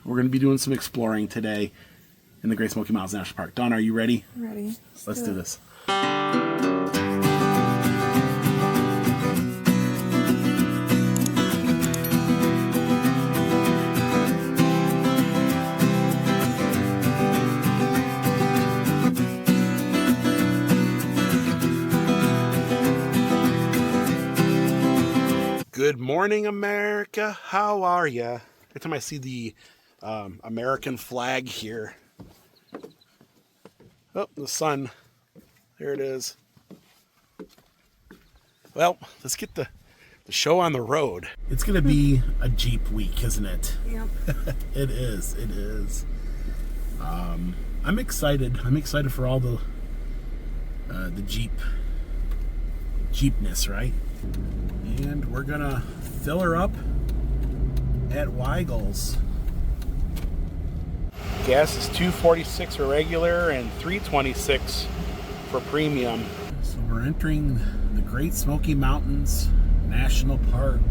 We're going to be doing some exploring today in the Great Smoky Mountains National Park. Dawn, are you ready? I'm ready. Let's do this. Good morning, America. How are ya? Every time I see the American flag here. Oh, the sun. There it is. Well, let's get the show on the road. It's going to be a Jeep week, isn't it? Yep. It is. It is. I'm excited. I'm excited for all the Jeepness, right? And we're gonna fill her up at Weigel's. Gas is $2.46 for regular and $3.26 for premium. So we're entering the Great Smoky Mountains National Park.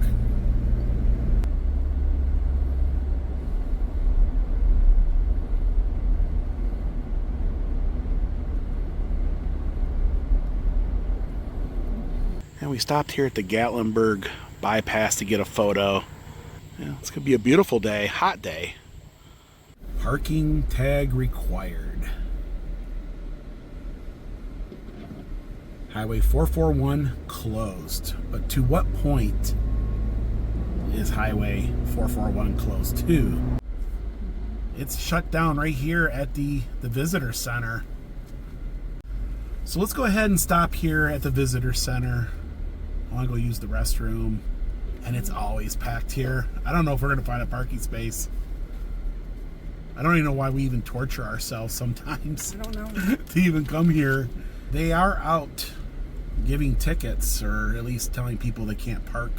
And we stopped here at the Gatlinburg bypass to get a photo. Yeah, it's going to be a beautiful day, hot day. Parking tag required. Highway 441 closed. But to what point is Highway 441 closed to? It's shut down right here at the visitor center. So let's go ahead and stop here at the visitor center. I want to go use the restroom, and it's always packed here. I don't know if we're going to find a parking space. I don't even know why we even torture ourselves sometimes. I don't know. To even come here. They are out giving tickets, or at least telling people they can't park.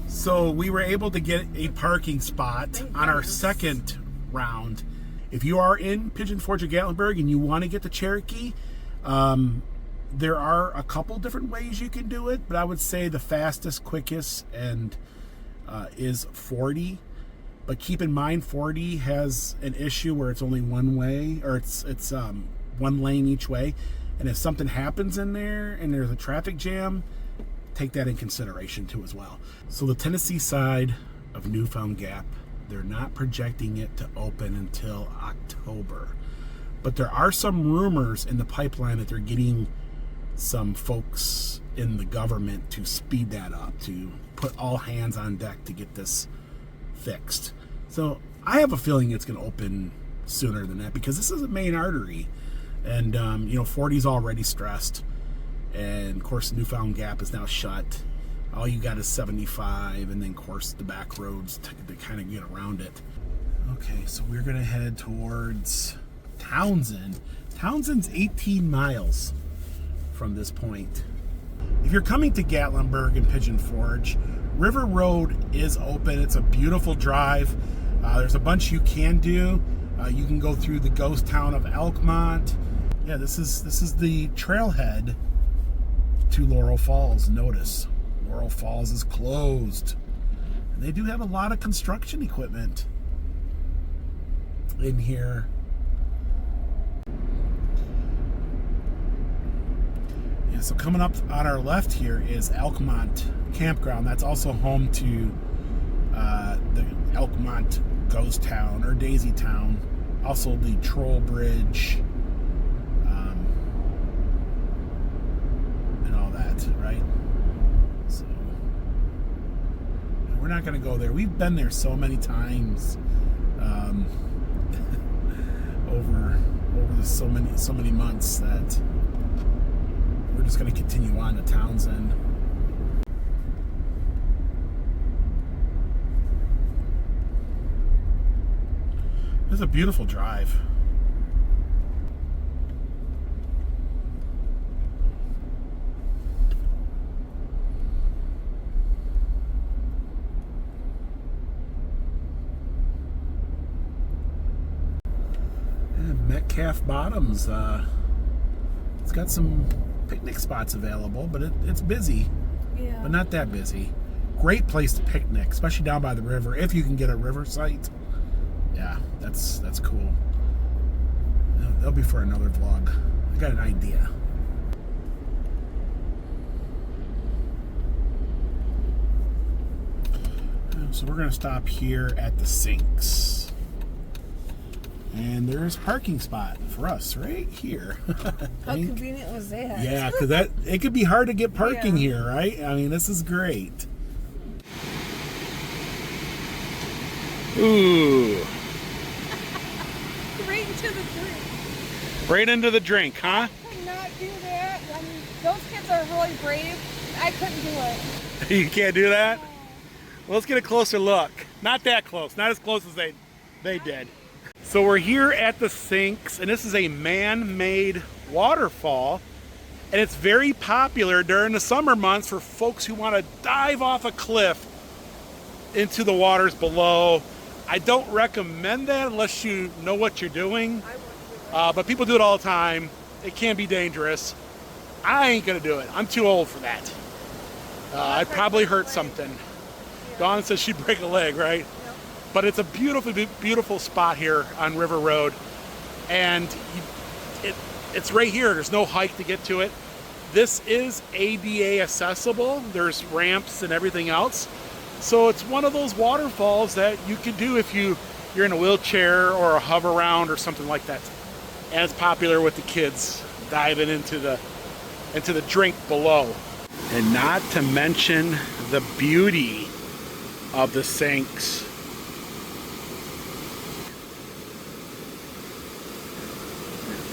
So we were able to get a parking spot on our second round. If you are in Pigeon Forge or Gatlinburg and you want to get the Cherokee, there are a couple different ways you can do it, but I would say the fastest, quickest, and is 40. But keep in mind, 40 has an issue where it's only one way, or it's one lane each way. And if something happens in there and there's a traffic jam, take that in consideration too as well. So the Tennessee side of Newfound Gap, they're not projecting it to open until October. But there are some rumors in the pipeline that they're getting some folks in the government to speed that up, to put all hands on deck to get this fixed. So I have a feeling it's going to open sooner than that, because this is a main artery, and 40's already stressed, and of course Newfound Gap is now shut. All you got is 75, and then of course the back roads to kind of get around it. Okay, so we're going to head towards Townsend. Townsend's 18 miles from this point. If you're coming to Gatlinburg and Pigeon Forge, River Road is open. It's a beautiful drive. There's a bunch you can do. You can go through the ghost town of Elkmont. Yeah, this is the trailhead to Laurel Falls. Notice Laurel Falls is closed. And they do have a lot of construction equipment in here. So coming up on our left here is Elkmont Campground. That's also home to the Elkmont Ghost Town or Daisy Town. Also the Troll Bridge and all that, right? So we're not going to go there. We've been there so many times over the so many months that we're just going to continue on to Townsend. It's a beautiful drive. And Metcalf Bottoms. It's got some picnic spots available, but it's busy, but not that busy. Great place to picnic, especially down by the river, if you can get a river site. Yeah, that's cool. That'll be for another vlog. I got an idea. So we're gonna stop here at the sinks. And there's a parking spot for us right here. How convenient was that? Yeah, because it could be hard to get parking here, right? I mean, this is great. Ooh. Right into the drink. Right into the drink, huh? I could not do that. I mean, those kids are really brave. I couldn't do it. You can't do that? Well, let's get a closer look. Not that close. Not as close as they did. So we're here at the sinks, and this is a man-made waterfall. And it's very popular during the summer months for folks who want to dive off a cliff into the waters below. I don't recommend that unless you know what you're doing. But people do it all the time. It can be dangerous. I ain't gonna do it. I'm too old for that. I'd probably hurt something. Dawn says she'd break a leg, right? Yep. But it's a beautiful, beautiful spot here on River Road. And it's right here. There's no hike to get to it. This is ADA accessible. There's ramps and everything else. So it's one of those waterfalls that you can do if you're in a wheelchair or a hover round or something like that. And it's popular with the kids diving into the drink below. And not to mention the beauty of the sinks.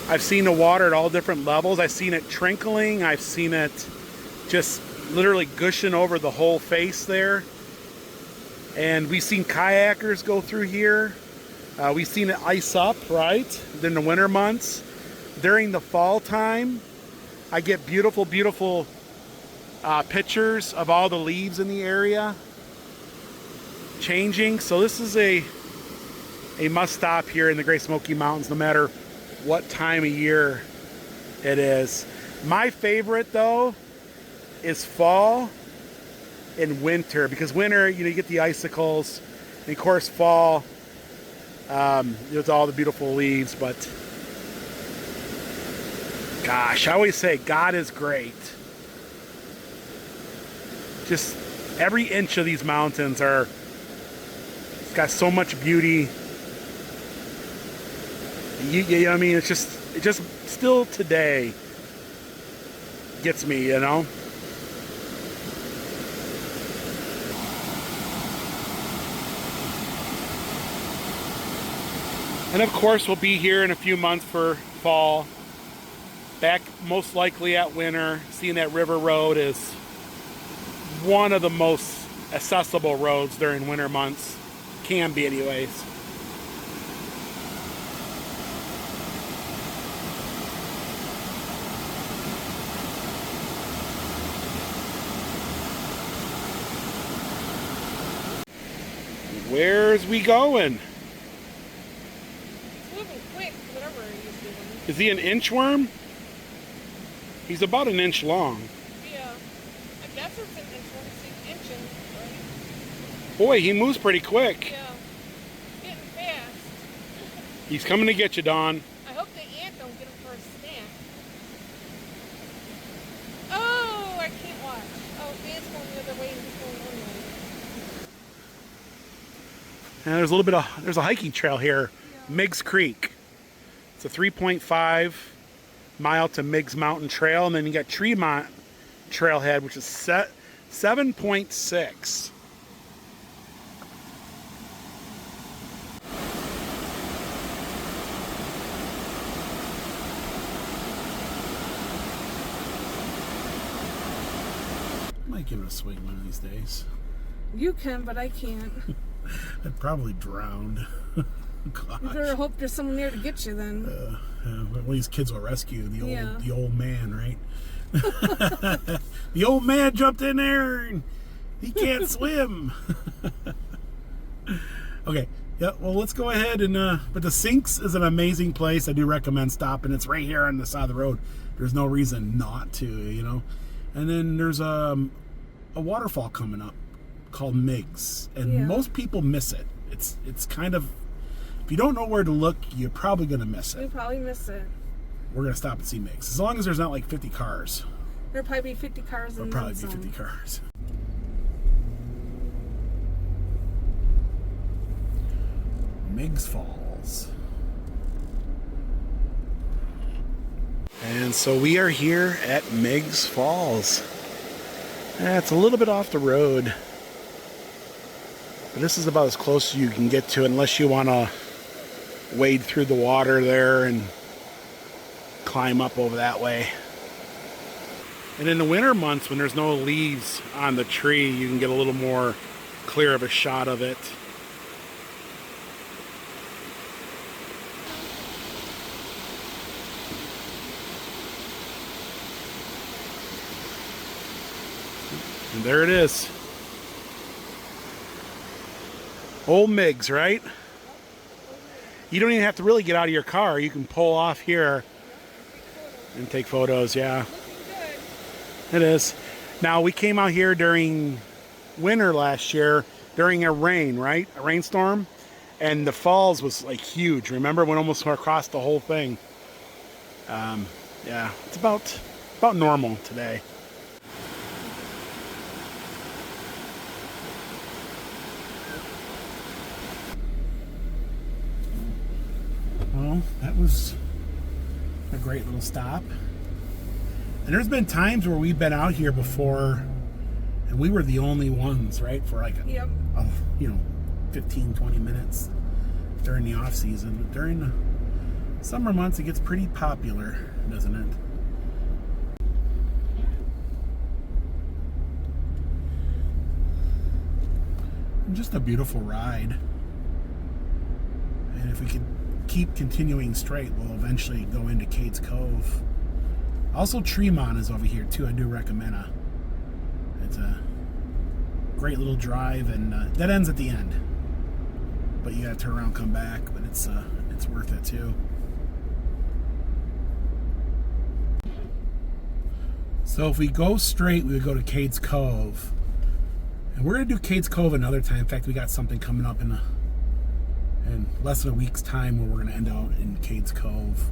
I've seen the water at all different levels. I've seen it trickling. I've seen it just literally gushing over the whole face there. And we've seen kayakers go through here. We've seen it ice up, right? In the winter months. During the fall time, I get beautiful, beautiful pictures of all the leaves in the area changing. So this is a must stop here in the Great Smoky Mountains, no matter what time of year it is. My favorite though is fall and winter, because winter, you get the icicles, and of course fall, there's all the beautiful leaves. But gosh, I always say God is great. Just every inch of these mountains it's got so much beauty. You know what I mean? It just still today gets me, you know? And of course, we'll be here in a few months for fall. Back most likely at winter. Seeing that River Road is one of the most accessible roads during winter months. Can be anyways. Where's we going? It's moving quick, whatever he's doing. Is he an inchworm? He's about an inch long. Yeah. I guess it's an inchworm. It's inching, right? Boy, he moves pretty quick. Yeah. Getting fast. He's coming to get you, Dawn. I hope the ant don't get him for a snack. Oh, I can't watch. Oh, the ant's going the other way and he's going one way. And there's a hiking trail here, yeah. Miggs Creek. It's a 3.5 mile to Miggs Mountain Trail, and then you got Tremont Trailhead, which is 7.6. I might give it a swing one of these days. You can, but I can't. I'd probably drown. You better hope there's someone there to get you then. Well, these kids will rescue the old man, right? The old man jumped in there and he can't swim. Okay, yeah. Well, let's go ahead and. But the Sinks is an amazing place. I do recommend stopping. It's right here on the side of the road. There's no reason not to, you know. And then there's a waterfall coming up called Miggs, and most people miss it. It's kind of If you don't know where to look, you're probably going to miss You'll it. probably miss it. We're going to stop and see Migs. As long as there's not like 50 cars. There'll probably be 50 cars in There'll probably be 50 cars. Migs Falls. And so we are here at Migs Falls. It's a little bit off the road. But this is about as close as you can get to it, unless you want to wade through the water there and climb up over that way. And in the winter months, when there's no leaves on the tree, you can get a little more clear of a shot of it. And there it is. Old Migs, right? You don't even have to really get out of your car. You can pull off here and take photos, yeah. It is. Now, we came out here during winter last year, during a rain, right? A rainstorm. And the falls was like huge. Remember? It went almost across the whole thing. Yeah, it's about normal today. Well, that was a great little stop. And there's been times where we've been out here before and we were the only ones, right? For like, 15, 20 minutes during the off season. But during the summer months, it gets pretty popular, doesn't it? Just a beautiful ride. And if we could keep continuing straight, we'll eventually go into Cades Cove. Also, Tremont is over here too. I do recommend it. It's a great little drive, and that ends at the end. But you gotta turn around, come back. But it's worth it too. So if we go straight, we would go to Cades Cove, and we're gonna do Cades Cove another time. In fact, we got something coming up in less than a week's time where we're gonna end out in Cades Cove.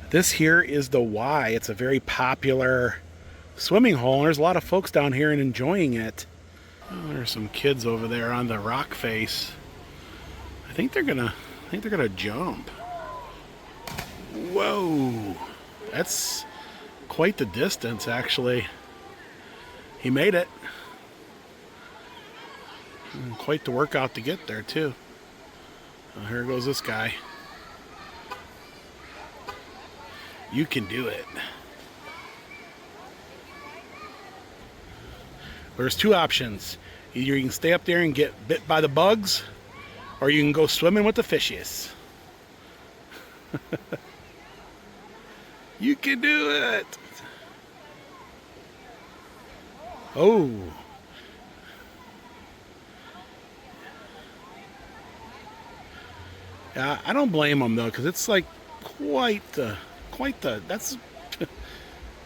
This here is the Y. It's a very popular swimming hole, and there's a lot of folks down here and enjoying it. Oh, there's some kids over there on the rock face. I think they're gonna jump. Whoa, that's quite the distance, actually. He made it. And quite the workout to get there too. Oh, here goes this guy. You can do it. There's two options. Either you can stay up there and get bit by the bugs, or you can go swimming with the fishes. You can do it. Oh. Yeah, I don't blame them though, because it's like quite the that's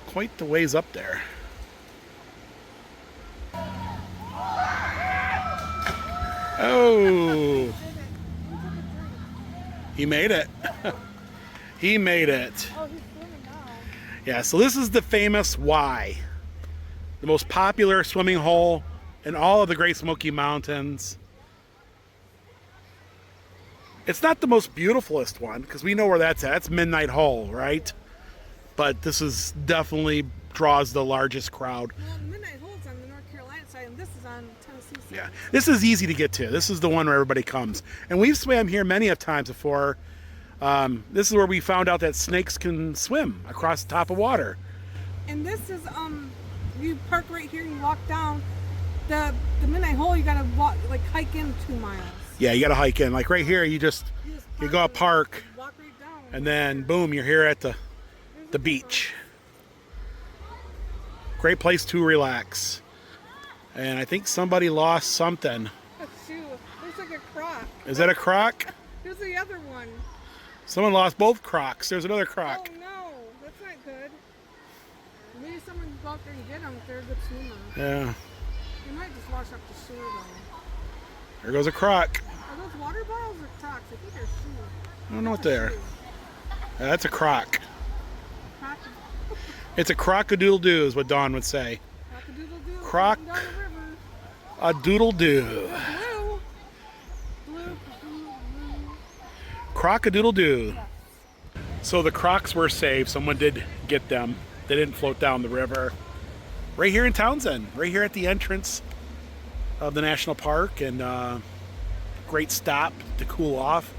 quite the ways up there. Oh, he made it. He made it. Oh, he's swimming now. Yeah, so this is the famous Y, the most popular swimming hole in all of the Great Smoky Mountains. It's not the most beautifulest one, because we know where that's at. It's Midnight Hole, right? But this is definitely draws the largest crowd. Well, Midnight Hole's on the North Carolina side, and this is on Tennessee side. Yeah, this is easy to get to. This is the one where everybody comes. And we've swam here many of times before. This is where we found out that snakes can swim across the top of water. And this is, you park right here and you walk down. The Midnight Hole, you gotta walk, like hike in 2 miles. Yeah, you gotta hike in. Like right here, you go up park, walk right down, and then boom, you're here at the beach. Great place to relax. And I think somebody lost something. A shoe. Looks like a croc. Is that a croc? There's the other one. Someone lost both crocs. There's another croc. Oh no, that's not good. Maybe someone can go out there and get them if they're a good swimmer. Yeah. They might just wash up the shore though. There goes a croc. Are those water bottles or Crocs? I think they're shoes. I don't know what they are. That's a croc. Croc. It's a crock-a-doodle-doo is what Dawn would say. Crock-a-doodle-doo. Croc. Down the river. A doodle-doo. Blue. Blue. Crock-a-doodle-doo. Yes. So the crocs were saved. Someone did get them. They didn't float down the river. Right here in Townsend. Right here at the entrance of the national park. And great stop to cool off.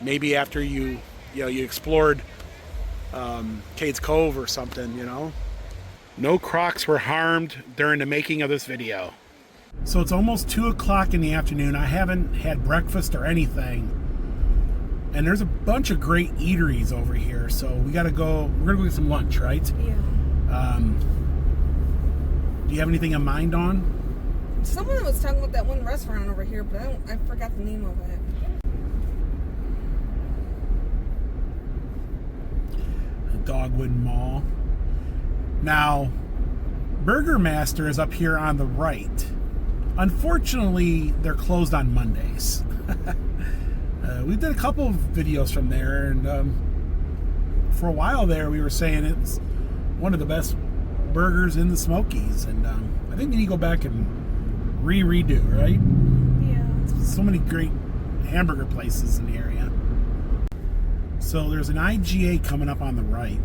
Maybe after you explored Cade's Cove or something, you know. No crocs were harmed during the making of this video. So it's almost 2 o'clock in the afternoon. I haven't had breakfast or anything. And there's a bunch of great eateries over here. So we're gonna go get some lunch, right? Yeah. Do you have anything in mind on? Someone was talking about that one restaurant over here, but I forgot the name of it. Dogwood Mall. Now, Burger Master is up here on the right. Unfortunately, they're closed on Mondays. We did a couple of videos from there, and for a while there, we were saying it's one of the best burgers in the Smokies, and I think we need to go back and redo, right? Yeah. So many great hamburger places in the area. So there's an IGA coming up on the right.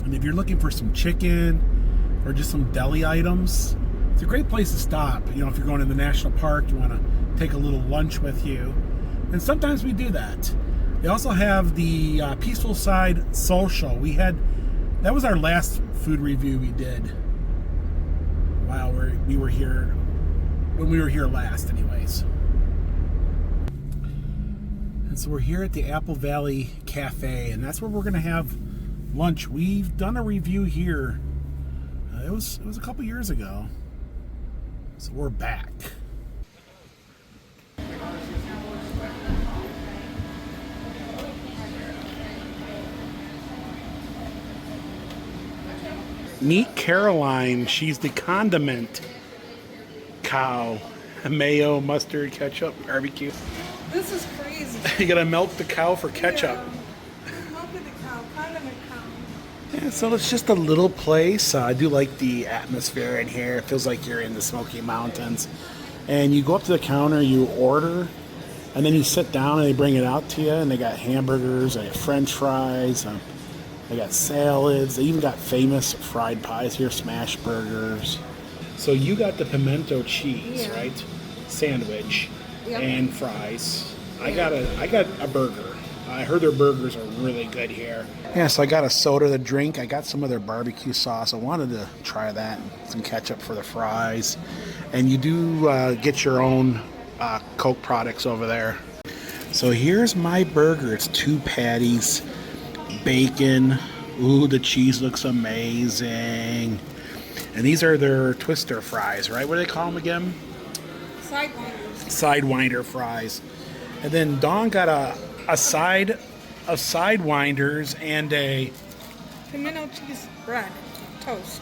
And if you're looking for some chicken or just some deli items, it's a great place to stop. You know, if you're going to the national park, you want to take a little lunch with you. And sometimes we do that. They also have the Peaceful Side Social. That was our last food review we did while we were here, when we were here last anyways. So we're here at the Apple Valley Cafe, and that's where we're going to have lunch. We've done a review here. It was a couple years ago. So we're back. Meet Caroline. She's the condiment cow. Mayo, mustard, ketchup, barbecue. This is crazy. You gotta milk the cow for ketchup. Yeah. Milk the cow, condiment cow. Yeah, so it's just a little place. I do like the atmosphere in here. It feels like you're in the Smoky Mountains. And you go up to the counter, you order, and then you sit down and they bring it out to you. And they got hamburgers, they got French fries, they got salads. They even got famous fried pies here, smash burgers. So you got the pimento cheese, right? Sandwich. Yep. And fries. I got a burger. I heard their burgers are really good here. Yeah, so I got a soda to drink. I got some of their barbecue sauce. I wanted to try that. Some ketchup for the fries. And you do get your own Coke products over there. So here's my burger. It's 2 patties, bacon. Ooh, the cheese looks amazing. And these are their twister fries, right? What do they call them again? Sidewinder fries. And then Dawn got a side of sidewinders and a pimento cheese bread toast.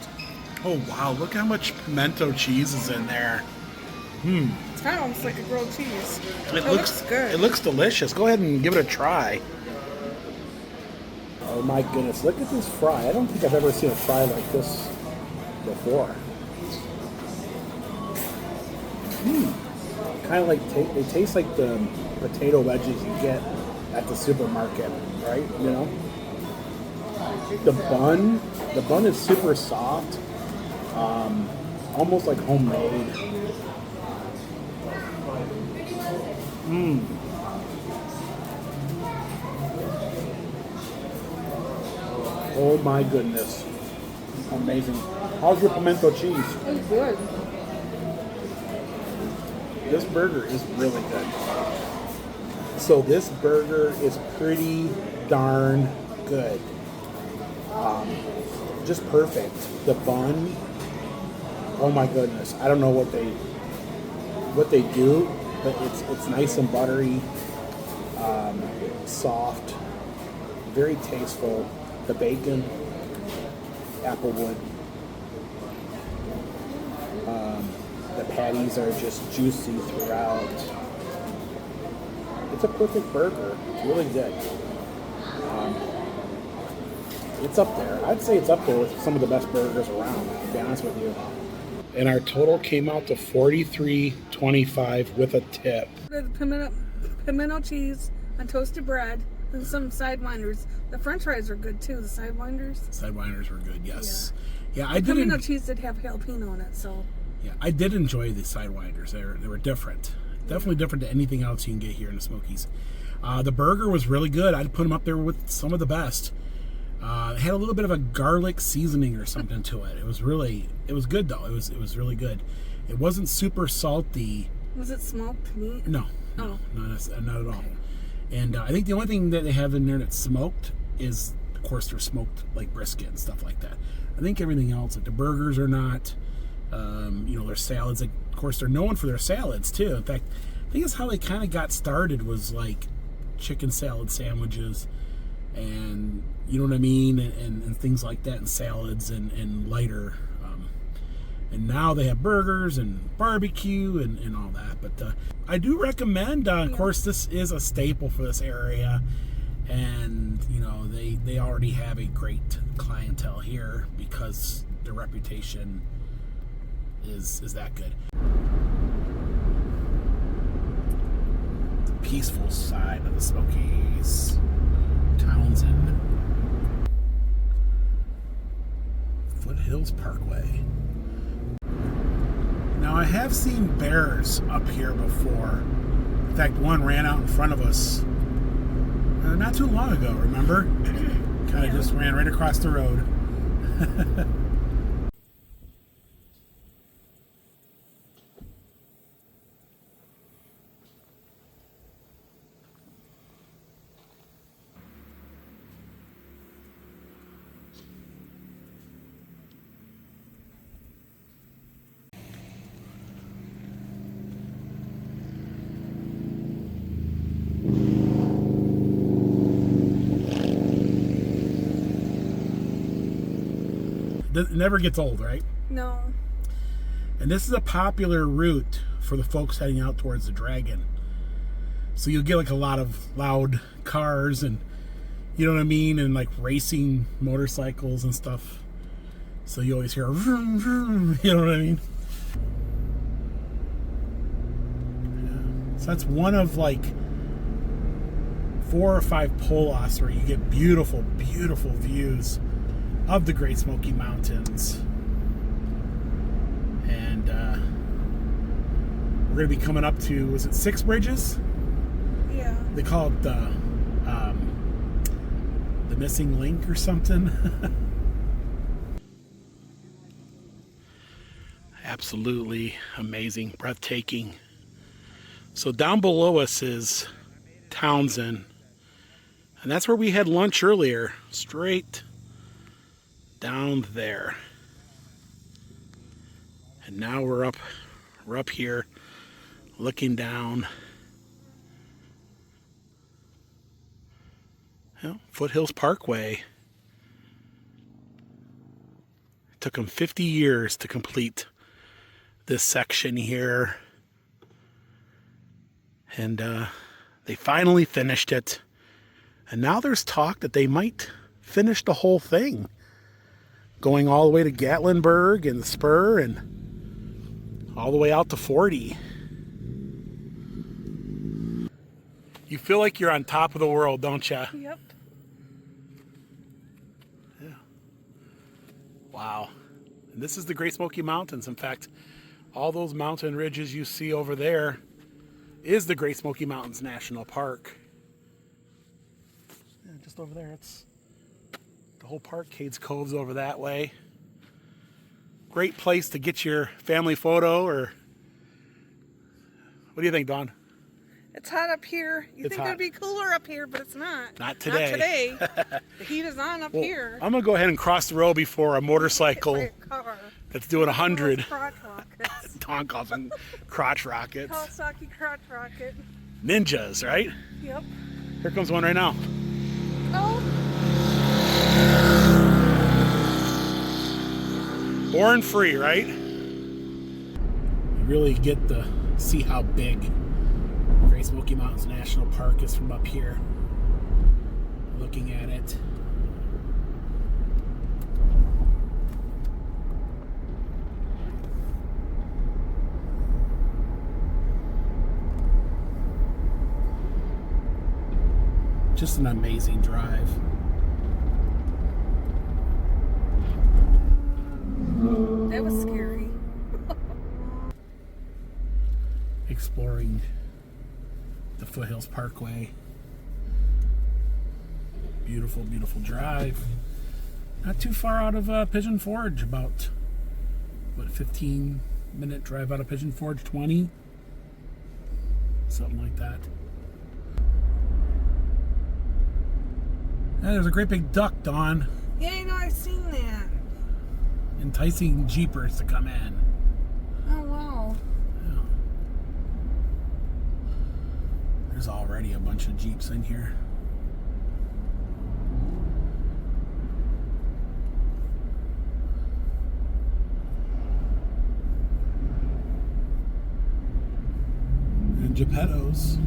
Oh wow, look how much pimento cheese is in there. It's kind of almost like a grilled cheese. It looks good. It looks delicious. Go ahead and give it a try. Oh my goodness, look at this fry. I don't think I've ever seen a fry like this before. Kind of like they taste like the potato wedges you get at the supermarket, right? You know, the bun is super soft, almost like homemade. Oh my goodness, amazing! How's your pimento cheese? It's good. This burger is really good. So this burger is pretty darn good. Just perfect. The bun, oh my goodness. I don't know what they do, but it's nice and buttery, soft, very tasteful. The bacon, applewood. The patties are just juicy throughout. a perfect burger. It's really good. It's up there. I'd say it's up there with some of the best burgers around, to be honest with you. And our total came out to $43.25 with a tip. The pimento cheese on toasted bread and some sidewinders. The french fries are good too, the sidewinders. Sidewinders were good, yes. Yeah, The pimento cheese did have jalapeno in it, so. Yeah, I did enjoy the sidewinders. They were different. Definitely different to anything else you can get here in the Smokies. The burger was really good. I'd put them up there with some of the best. It had a little bit of a garlic seasoning or something to it. It was good though. It was really good. It wasn't super salty. Was it smoked meat? No, not at all. Okay. And I think the only thing that they have in there that's smoked is, of course, they're smoked like brisket and stuff like that. I think everything else, like the burgers are not. Their salads, like, of course, they're known for their salads too. In fact, I think that's how they kind of got started, was like chicken salad sandwiches, and you know what I mean, and things like that, and salads and lighter. And now they have burgers and barbecue and all that. But I do recommend, of course, this is a staple for this area. And, they already have a great clientele here because their reputation is that good. The peaceful side of the Smokies. Townsend. Foothills Parkway. Now, I have seen bears up here before. In fact, one ran out in front of us not too long ago, remember? Kind of just ran right across the road. It never gets old, right? No. And this is a popular route for the folks heading out towards the Dragon. So you'll get like a lot of loud cars and, you know what I mean, and like racing motorcycles and stuff. So you always hear vroom, vroom, you know what I mean? Yeah. So that's one of like 4 or 5 pull-offs where you get beautiful, beautiful views of the Great Smoky Mountains. And we're going to be coming up to, was it 6 bridges? Yeah. They call it the missing link or something. Absolutely amazing, breathtaking. So down below us is Townsend. And that's where we had lunch earlier, straight down there. And now we're up here looking down. Foothills Parkway. It took them 50 years to complete this section here. And they finally finished it. And now there's talk that they might finish the whole thing, going all the way to Gatlinburg and the Spur and all the way out to 40. You feel like you're on top of the world, don't you? Yep. Yeah. Wow. And this is the Great Smoky Mountains. In fact, all those mountain ridges you see over there is the Great Smoky Mountains National Park. Yeah, just over there, it's the whole park. Cades Cove's over that way. Great place to get your family photo, or what do you think, Dawn? It's hot up here. You think it'd be cooler up here, but it's not. Not today. Not today. The heat is on up here. I'm going to go ahead and cross the road before a motorcycle that's doing 100. Crotch rockets. Dawn calls them crotch rockets. Kawasaki crotch rocket. Ninjas, right? Yep. Here comes one right now. Oh. Born free, right? You really get to see how big Great Smoky Mountains National Park is from up here, looking at it. Just an amazing drive. That was scary. Exploring the Foothills Parkway. Beautiful, beautiful drive. Not too far out of Pigeon Forge, about, what, 15-minute drive out of Pigeon Forge, 20? Something like that. Yeah, there's a great big duck, Dawn. Yeah, I know, I've seen that. Enticing jeepers to come in. Oh, wow. Yeah. There's already a bunch of Jeeps in here. And Geppettos.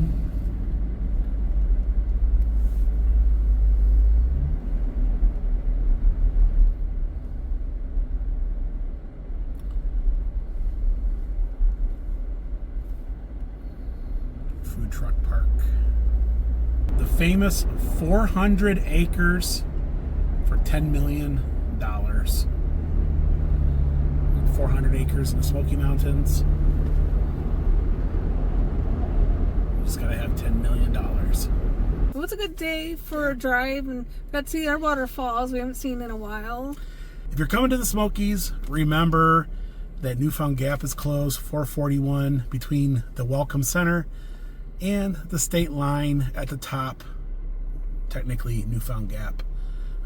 Food truck park. The famous 400 acres for $10 million. 400 acres in the Smoky Mountains. You just gotta have $10 million. It was a good day for a drive and got to see our waterfalls we haven't seen in a while. If you're coming to the Smokies, remember that Newfound Gap is closed, 441 between the Welcome Center and the state line at the top, technically Newfound Gap.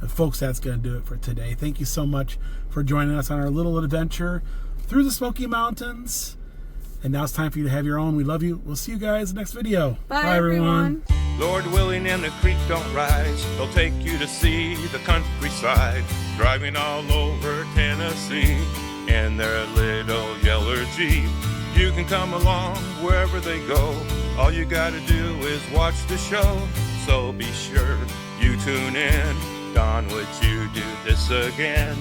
Folks, that's going to do it for today. Thank you so much for joining us on our little adventure through the Smoky Mountains. And now it's time for you to have your own. We love you. We'll see you guys in the next video. Bye everyone. Lord willing and the creek don't rise, they'll take you to see the countryside, driving all over Tennessee in their little yellow Jeep. You can come along wherever they go. All you gotta do is watch the show. So be sure you tune in. Don, would you do this again?